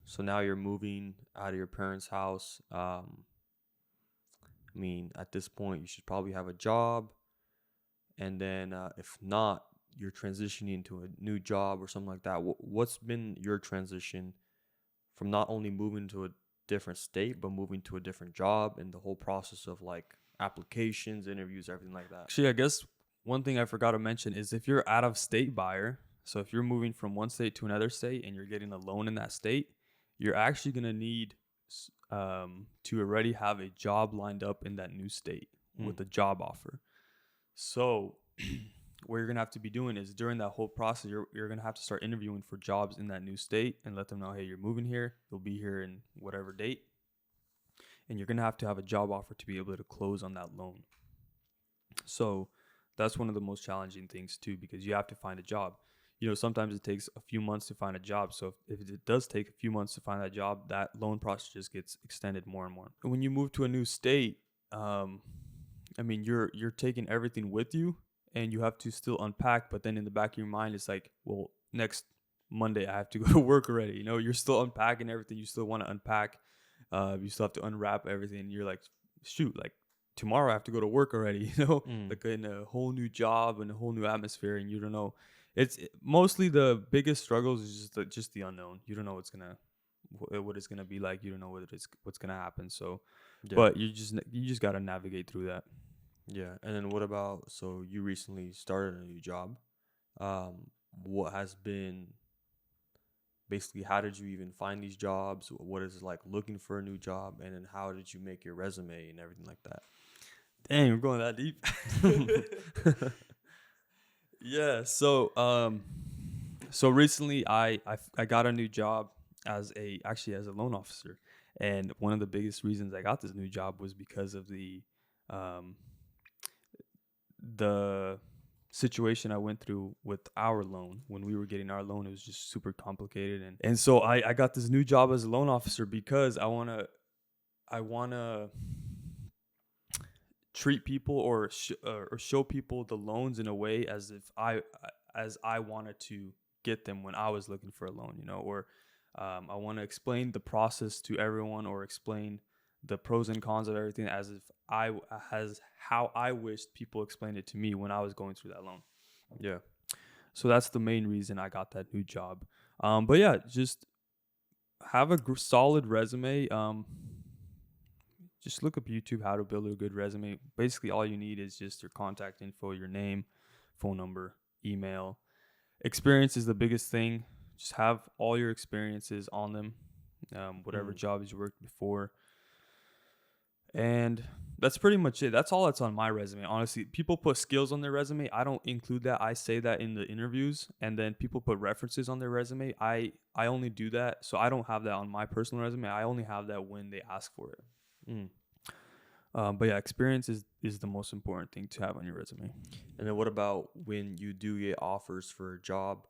So now you're moving out of your parents' house. I mean, at this point, you should probably have a job. And then if not, you're transitioning into a new job or something like that. What's been your transition from not only moving to a different state, but moving to a different job and the whole process of like applications, interviews, everything like that? Actually, I guess one thing I forgot to mention is if you're out of state buyer, so if you're moving from one state to another state and you're getting a loan in that state, you're actually going to need to already have a job lined up in that new state Mm. with a job offer. So what you're going to have to be doing is during that whole process, you're going to have to start interviewing for jobs in that new state and let them know, hey, you're moving here. You'll be here in whatever date. And you're going to have a job offer to be able to close on that loan. So that's one of the most challenging things too, because you have to find a job. Sometimes it takes a few months to find a job. So if it does take a few months to find that job, that loan process just gets extended more and more. And when you move to a new state, I mean, you're taking everything with you, and you have to still unpack. But then in the back of your mind, it's like, well, next Monday I have to go to work already. You're still unpacking everything. You still want to unpack. You still have to unwrap everything. You're like, shoot, like tomorrow I have to go to work already. Mm. Like in a whole new job and a whole new atmosphere, and you don't know. Mostly the biggest struggles is just the unknown. You don't know what it's gonna be like. You don't know what's gonna happen. So, Yeah. but you just gotta navigate through that. Yeah. And then what about, so you recently started a new job. What has been basically, how did you even find these jobs? What is it like looking for a new job? And then how did you make your resume and everything like that? Dang, we're going that deep. Yeah. So recently I got a new job as a loan officer, and one of the biggest reasons I got this new job was because of um the situation I went through with our loan. When we were getting our loan, it was just super complicated, and so I got this new job as a loan officer because I wanna treat people or show people the loans in a way as I wanted to get them when I was looking for a loan, or I want to explain the process to everyone, or explain the pros and cons of everything as how I wished people explained it to me when I was going through that loan. Yeah. So that's the main reason I got that new job. But yeah, just have a solid resume. Just look up YouTube how to build a good resume. Basically, all you need is just your contact info, your name, phone number, email. Experience is the biggest thing. Just have all your experiences on them, whatever Mm. jobs you worked before. And that's pretty much it. That's all that's on my resume. Honestly, people put skills on their resume. I don't include that. I say that in the interviews, and then people put references on their resume. I only do that, so I don't have that on my personal resume. I only have that when they ask for it. Mm. But yeah, experience is the most important thing to have on your resume. And then what about when you do get offers for a job?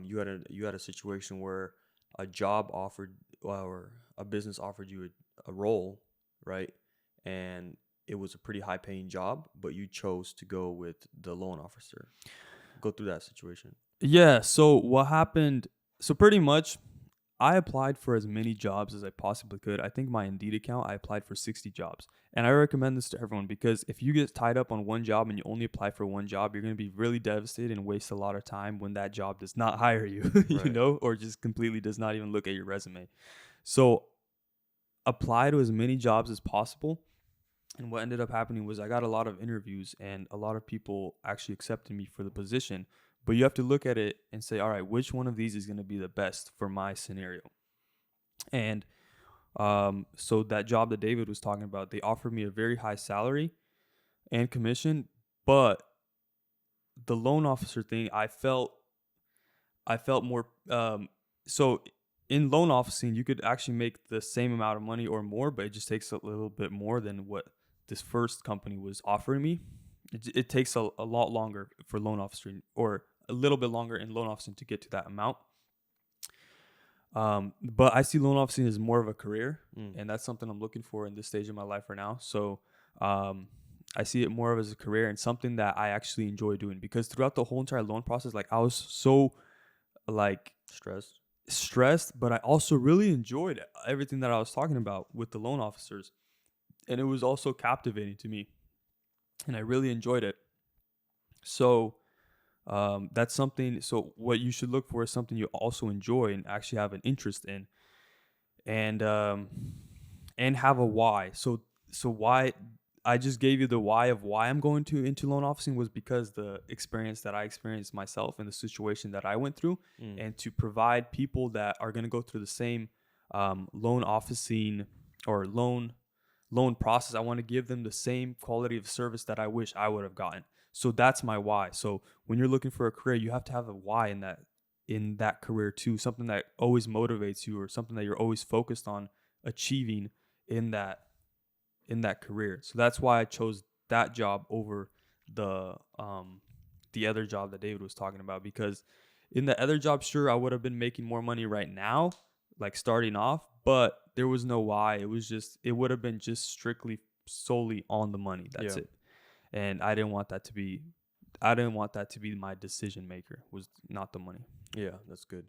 You had a situation where a job offered, or a business offered you a role, right? And it was a pretty high paying job, but you chose to go with the loan officer. Go through that situation. Yeah. So what happened? So pretty much, I applied for as many jobs as I possibly could. I think my Indeed account, I applied for 60 jobs. And I recommend this to everyone because if you get tied up on one job and you only apply for one job, you're going to be really devastated and waste a lot of time when that job does not hire you, Right. or just completely does not even look at your resume. So apply to as many jobs as possible. And what ended up happening was I got a lot of interviews and a lot of people actually accepted me for the position. But you have to look at it and say, all right, which one of these is going to be the best for my scenario? And so that job that David was talking about, they offered me a very high salary and commission, but the loan officer thing, I felt more. So in loan officing, you could actually make the same amount of money or more, but it just takes a little bit more than what this first company was offering me. It takes a lot longer for loan officing, or a little bit longer in loan officing to get to that amount. But I see loan officing as more of a career, Mm. and that's something I'm looking for in this stage of my life right now. So I see it more of as a career and something that I actually enjoy doing, because throughout the whole entire loan process, like I was so like Stressed. stressed, but I also really enjoyed everything that I was talking about with the loan officers. And it was also captivating to me, and I really enjoyed it. So that's something. So what you should look for is something you also enjoy and actually have an interest in, and um, and have a why. So why I just gave you the why of why I'm going to into loan officing was because the experience that I experienced myself and the situation that I went through, Mm. and to provide people that are going to go through the same loan officing or loan process. I want to give them the same quality of service that I wish I would have gotten. So that's my why. So when you're looking for a career, you have to have a why in that career too, something that always motivates you or something that you're always focused on achieving in that in that career. So that's why I chose that job over the other job that David was talking about, because in the other job, sure, I would have been making more money right now, like starting off, but there was no why. It would have been just strictly solely on the money. That's Yeah. it. And I didn't want that to be my decision maker, was not the money. Yeah, that's good.